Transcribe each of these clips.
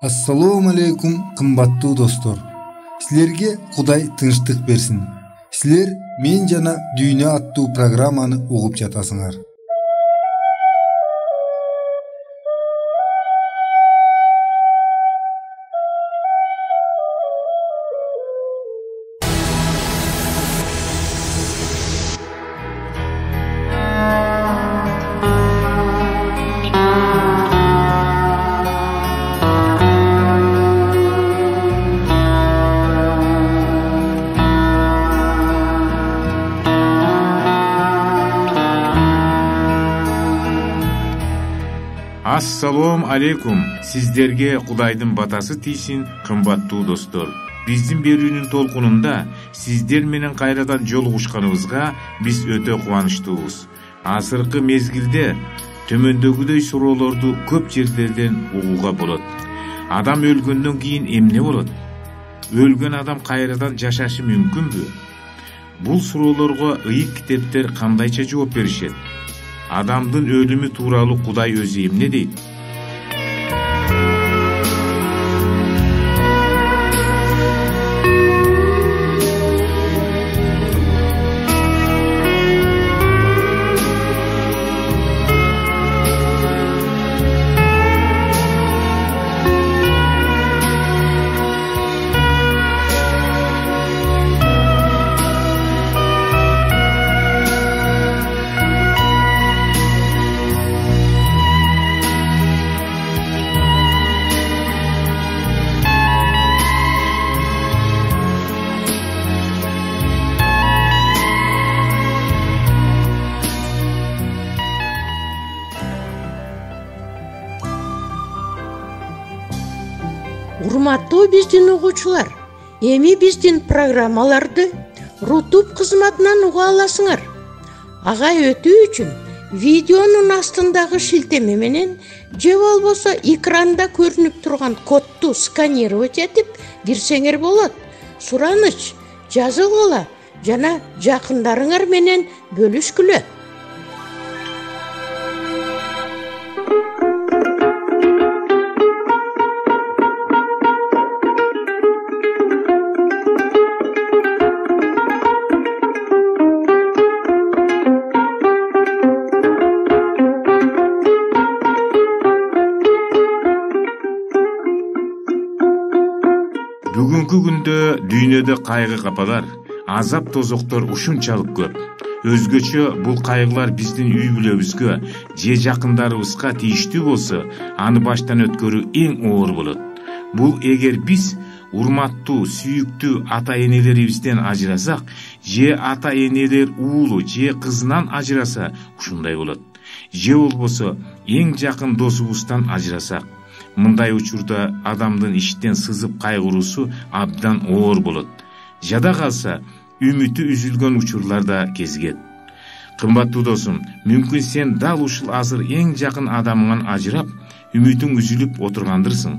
Assalamu alaikum kımbattуу dostор. Силерге Кудай тынчтык берсин. Силер мен жана дүйнө аттуу программаны угуп жатасыңар. Assalamu alaikum. Sizlerge Kudayдын батасы тийсин, кымбаттуу достор. Биздин берүүнүн толкунунда сиздер менен кайрадан жолугушканыбызга биз өтө кубанычтуубуз. Азыркы мезгилде төмөндөгүдөй суроолорду көп жерлерден угууга болот. Адам өлгөндөн кийин эмне болот? Өлгөн адам кайрадан жашашы мүмкүнбү? Бул суроолорго ыйык китептер кандайча жооп беришет? Адамдын өлүмү тууралуу Кудай өзү эмне дейт? Урматтуу биздин угуучулар, эми биздин программаларды Рутуб кызматынан уга аласыңар. Ага өтүү үчүн видеонун астындагы шилтеме менен же болбосо экранда көрүнүп турган кодду сканировать этип кирсеңер болот. Сураныч жазылгыла жана жакындарыңар менен бөлүшкүлө. Бүгүнкү күндө дүйнөдө кайгы капалар, азап тозоктор ушунчалык көп. Өзгөчө бул кайгылар биздин үй бүлөбүзгө же жакындарыбызга тийиштүү болсо, аны баштан өткөрүү эң оор болот. Бул эгер биз урматтуу, сүйүктүү ата-энелерибизден ажырасак, же ата-энелер уулу же кызынан ажыраса, ушундай болот. Же болбосо эң жакын досубуздан ажырасак, мындай учурда адамдын иштен сызып кайгыруусу абдан оор болот. Жада калса, үмүтү үзүлгөн учурлар да кезигет. Кымбаттуу досум, мүмкүн сен дал ушул азыр эң жакын адамыңан ажырап, үмүтүң үзүлүп отургандырсың.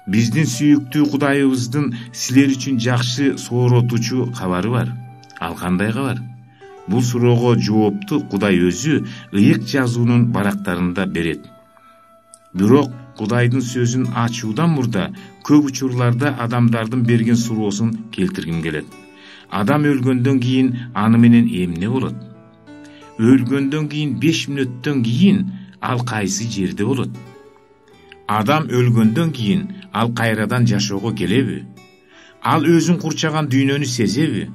Биздин сүйүктүү Кудайыбыздын силер үчүн жакшы сооротуучу кабары бар. Ал кандай кабар? Бул суроого жоопту Кудай өзү ыйык жазуунун барактарында берет. Бирок Кудайдын сөзүн ачуудан мурда көп учурларда адамдардын берген суроосун келтиргим келет. Адам өлгөндөн кийин аны менен эмне болот? Өлгөндөн кийин 5 мүнөттөн кийин ал кайсы жерде болот? Адам өлгөндөн кийин ал кайрадан жашоого келеби? Ал өзүн курчаган дүйнөнү сезеби?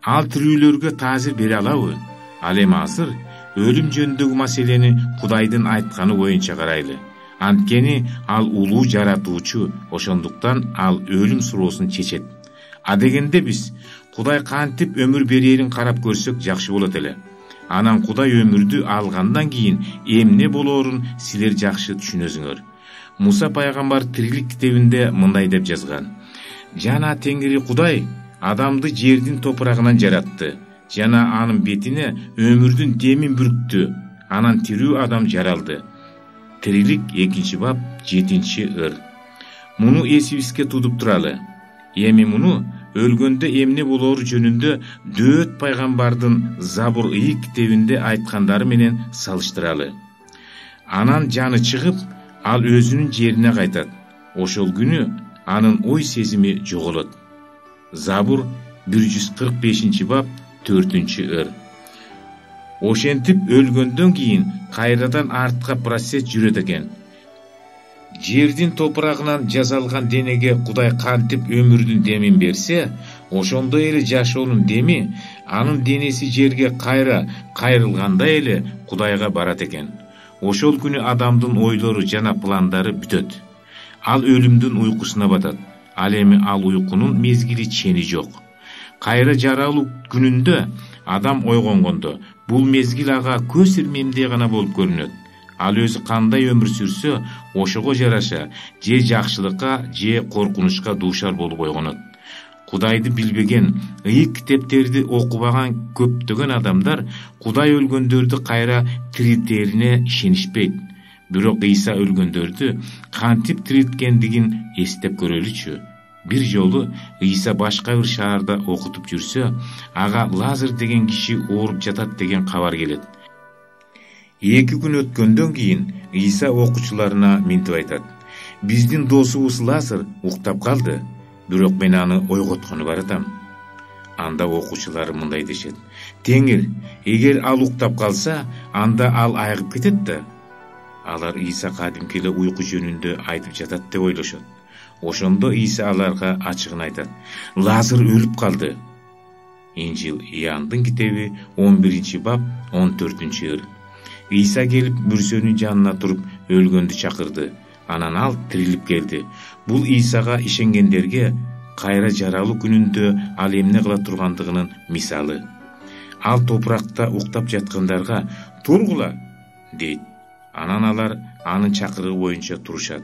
Ал тирүүлөргө таасир бере алабы? Ал эми азыр өлүм жөнүндөгү маселени Кудайдын айтканы боюнча карайлы. Анткени ал улуу жаратуучу, ошондуктан ал өлүм суроосун чечет. Адегенде биз Кудай кантип өмүр берерин карап көрсөк жакшы болот эле. Анан Кудай өмүрдү алгандан кийин эмне болоорун силер жакшы түшүнөсүңөр. Муса пайгамбар Тирилик китебинде мындай деп жазган: Жана Теңири Кудай адамды жердин топурагынан жаратты, жана анын бетине өмүрдүн демин бүрктү, анан тирүү адам жаралды. Тирилик 2-бап 7-ыр. Муну эсибизге тутуп туралы. Эми муну өлгөндө эмне болоору жөнүндө Дөөт пайгамбардын Забур ыйык китебинде айткандары менен салыштыралы. Анан жаны чыгып, ал өзүнүн жерине кайтат. ошол күнү анын ой сезими жоголот. Забур 145-бап 4-ыр. Ошентип өлгөндөн кийин кайрадан артка процесс жүрөт экен. Жердин топурагынан жасалган денеге Кудай кантип өмүрдүн демин берсе, ошондой эле жашоонун деми анын денеси жерге кайра кайрылгандай эле Кудайга барат экен. Ошол күнү адамдын ойлору жана пландары бүтөт. Ал өлүмдүн уйкусуна батат. Ал эми ал уйкунун мезгили чени жок. Кайра жаралуу күнүндө адам ойгонгондо бул мезгил ага көз ирмемдей гана болуп көрүнөт. Ал өзү кандай өмүр сүрсө, ошого жараша же жакшылыкка же коркунучка дуушар болуп ойгонот. Кудайды билбеген, ыйык китептерди окубаган көптөгөн адамдар Кудай өлгөндөрдү кайра тирилтерине ишенишпейт. Бирок Ийса өлгөндөрдү кантип тирилткендигин эстеп көрөлүчү. Бир жолу Ийса башка бир шаарда окутуп жүрсө, ага Лазар деген киши ооруп жатат деген кабар келет. 2 күн өткөндөн кийин Ийса окуучуларына минтип айтат: "Биздин досубуз Лазар уктап калды, бирок мен аны ойготкону баратам." Анда окуучулары мындай дешет: "Теңир, эгер ал уктап калса, анда ал айыгып кетет да." Алар Ийса кадимки эле уйку жөнүндө айтып жатат деп ойлошот. Ошондо Ийса аларга ачыгын айтат: "Лазар өлүп калды." Инжил Иоанндын китеби 11-бап 14-ыр. Ийса келип мүрсөнүн жанына туруп өлгөндү чакырды. Анан ал тирилип келди. Бул Ийсага ишенгендерге кайра жаралуу күнүндө ал эмне кыла тургандыгынын мисалы. Ал топуракта уктап жаткандарга "Тургула" дейт. Анан алар анын чакырыгы боюнча турушат.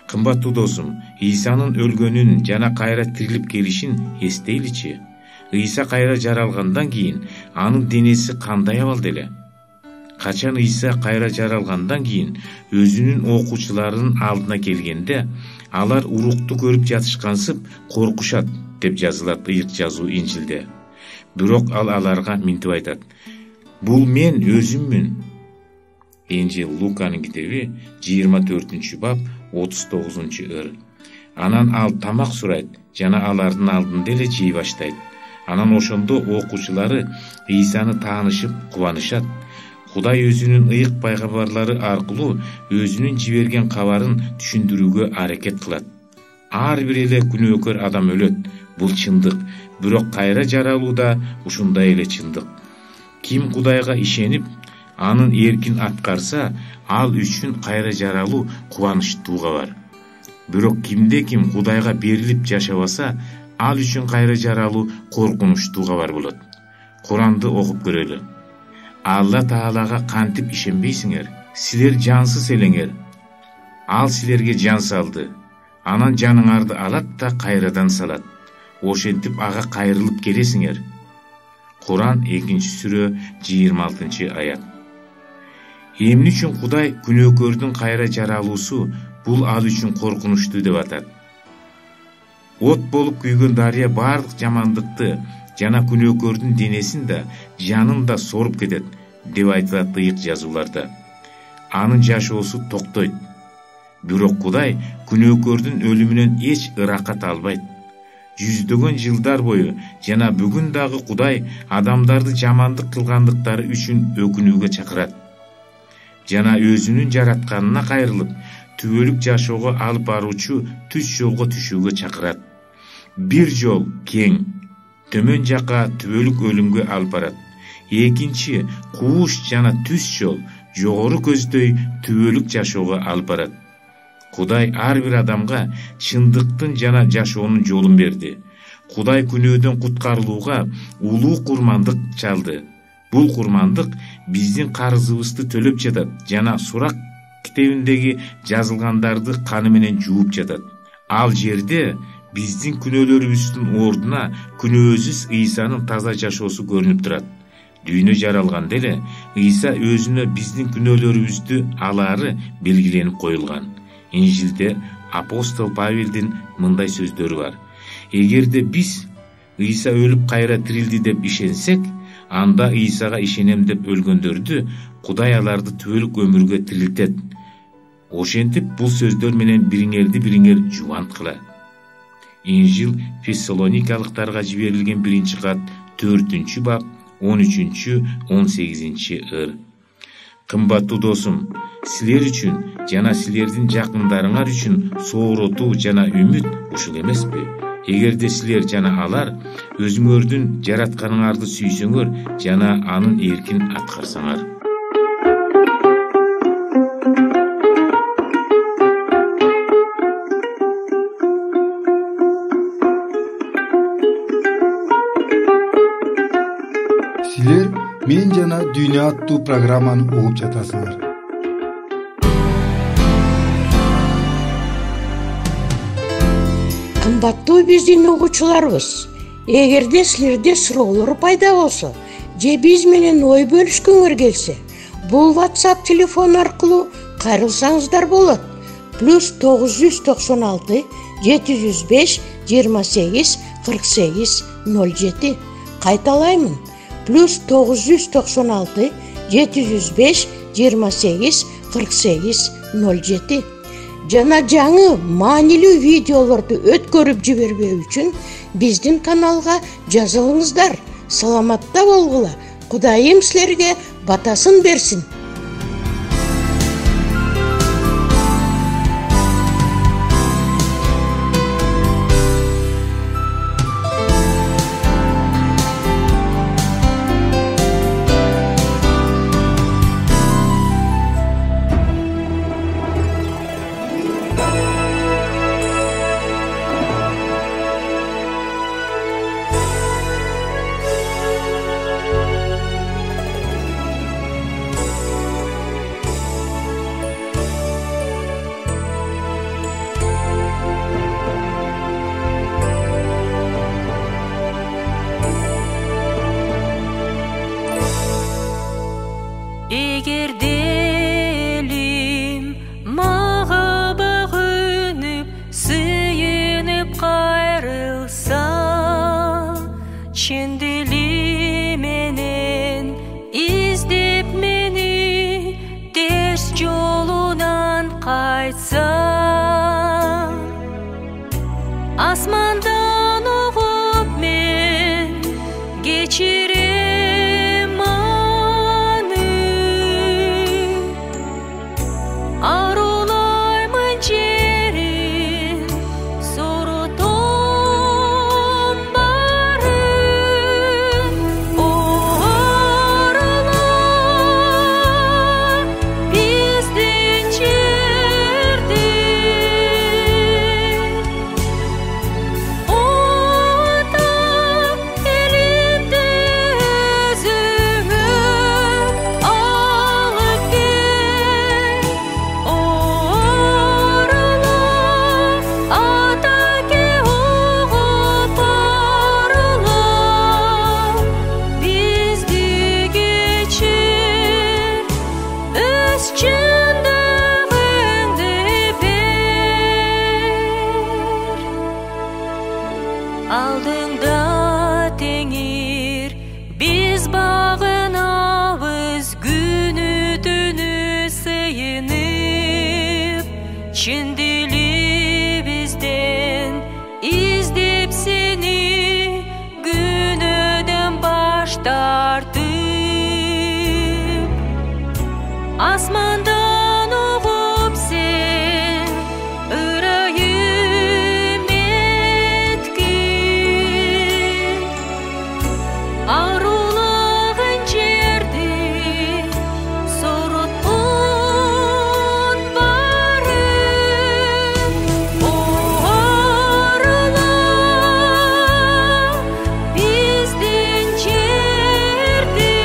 Кымбаттуу досум, Ийсанын өлгөнүн жана кайра тирилип келишин эстейличи. Ийса кайра жаралгандан кийин анын денеси кандай абалда эле? Качан Ийса кайра жаралгандан кийин өзүнүн окуучуларынын алдына келгенде, алар урукту көрүп жатышкансып коркушат деп жазылат ыйык жазуу Инжилде. Бирок ал аларга минтип айтат: "Бул мен өзүммүн." Инжил Луканын китеби 24-бап 39-ыр. Анан ал тамак сурайт жана алардын алдында эле жей баштайт. Анан ошондо окуучулары Ийсаны таанышып кубанышат. Кудай өзүнүн ыйык пайгамбарлары аркылуу өзүнүн жиберген кабарын түшүндүрүүгө аракет кылат. Ар бир эле күнөөкөр адам өлөт. Бул чындык, бирок кайра жаралууда ушундай эле чындык. Ким Кудайга ишенип, анын эркин аткарса, ал үчүн кайра жаралуу кубанычтууга бар. Бирок ким Кудайга берилип жашабаса, ал үчүн кайра жаралуу коркунучтууга бар болот. Куранды окуп көрөлү. Алла Таалага кантип ишенбейсиңер? Силер жансыз элеңер. Ал силерге жан салды. Анан жаныңарды алат да кайрадан салат. Ошентип ага кайрылып келесиңер. Куран 2-сүрө 26-аят. Эмне үчүн Кудай күнөөкөрдүн кайра жаралуусу бул ал үчүн коркунучтуу деп атат? От болуп күйгөн дарыя бардык жамандыкты жана күнөөкөрдүн денесин да, жанын да соруп кетет деп айтылат ыйык жазууларда. Анын жашоосу токтойт. Бирок Кудай күнөөкөрдүн өлүмүнөн эч ыракат албайт. Жүздөгөн жылдар бою жана бүгүн дагы Кудай адамдарды жамандык кылгандыктары үчүн өкүнүүгө чакырат. Жана өзүнүн жаратканына кайрылып, түбөлүк жашоого алып баруучу түз жолго түшүүгө чакырат. Бир жол кең, төмөн жака түбөлүк өлүмгө алып барат. Экинчи кууш жана түз жол жогору көздөй түбөлүк жашоого алып барат. Кудай ар бир адамга чындыктын жана жашоонун жолун берди. Кудай күнөөдөн куткарылууга улуу курмандык чалды. Бул курмандык биздин карызыбызды төлөп жатат жана Сурак китебиндеги жазылгандарды каны менен жууп жатат. Ал жерде биздин күнөөлөрүбүздүн ордуна күнөөсүз Ийсанын таза жашоосу көрүнүп турат. Дүйнө жаралганда эле Ийса өзүнө биздин күнөөлөрүбүздү алаары белгиленип коюлган. Инжилде апостол Павелдин мындай сөздөрү бар: "Эгерде биз Ийса өлүп кайра тирилди деп ишенсек, анда Ийсага ишенем деп өлгөндөрдү Кудай аларды түбөлүк өмүргө тирилтет. Ошентип бул сөздөр менен бириңер жубанткыла. Инжил Фессалоникалыктарга жиберилген 1-кат 4-бап 13-18 ыр. Кымбаттуу досум, силер үчүн жана силердин жакындарыңар үчүн сооротуу жана үмүт ушул эмеспи? Эгерде силер жана алар өзүңөрдүн жаратканыңарды сүйсөңөр жана анын эркин аткарсаңар. Силер Мен жана дүйнө аттуу программаны угуп жатасыңар. Кымбаттуу биздин угуучуларыбыз, эгерде силерде суроолор пайда болсо, же биз менен ой бөлүшкөңөр келсе, бул WhatsApp телефон аркылуу кайрылсаңыздар болот. +996 705 28 48 07. Кайталаймын. +996 705 28 48 07. Жана жаңы маанилүү видеолорду өткөрүп жибербөө үчүн биздин каналга жазылыңыздар. Саламатта болгула. Кудайым силерге батасын берсин. Asmandan oğup men geçirem anı, arulayman jerin sorutom barın. O aralar bizdin жерде, aldыңда теңир, biz bağınabız günü tünü sıyınıp, çin dili bizden izdep seni günöden baş tartıp, asmandan oğup sen ırayım etkin, arulağın жерде sorutun barın. O aralar bizdin жерде,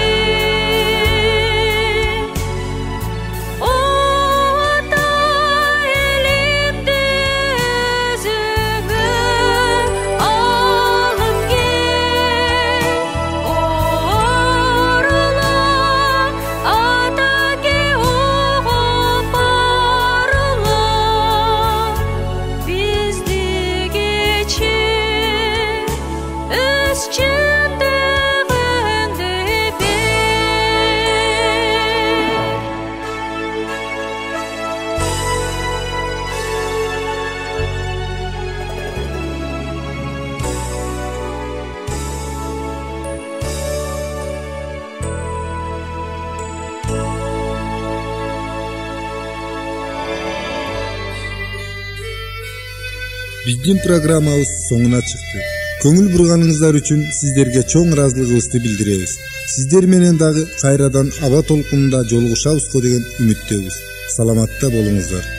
Биздин программабыз соңуна чыкты. Көңүл бурганыңыздар үчүн сиздерге чоң ыраазылыгыбызды билдиребиз. Сиздер менен дагы кайрадан аба толкунунда жолугушабызго деген үмүттөбүз. Саламатта болуңуздар.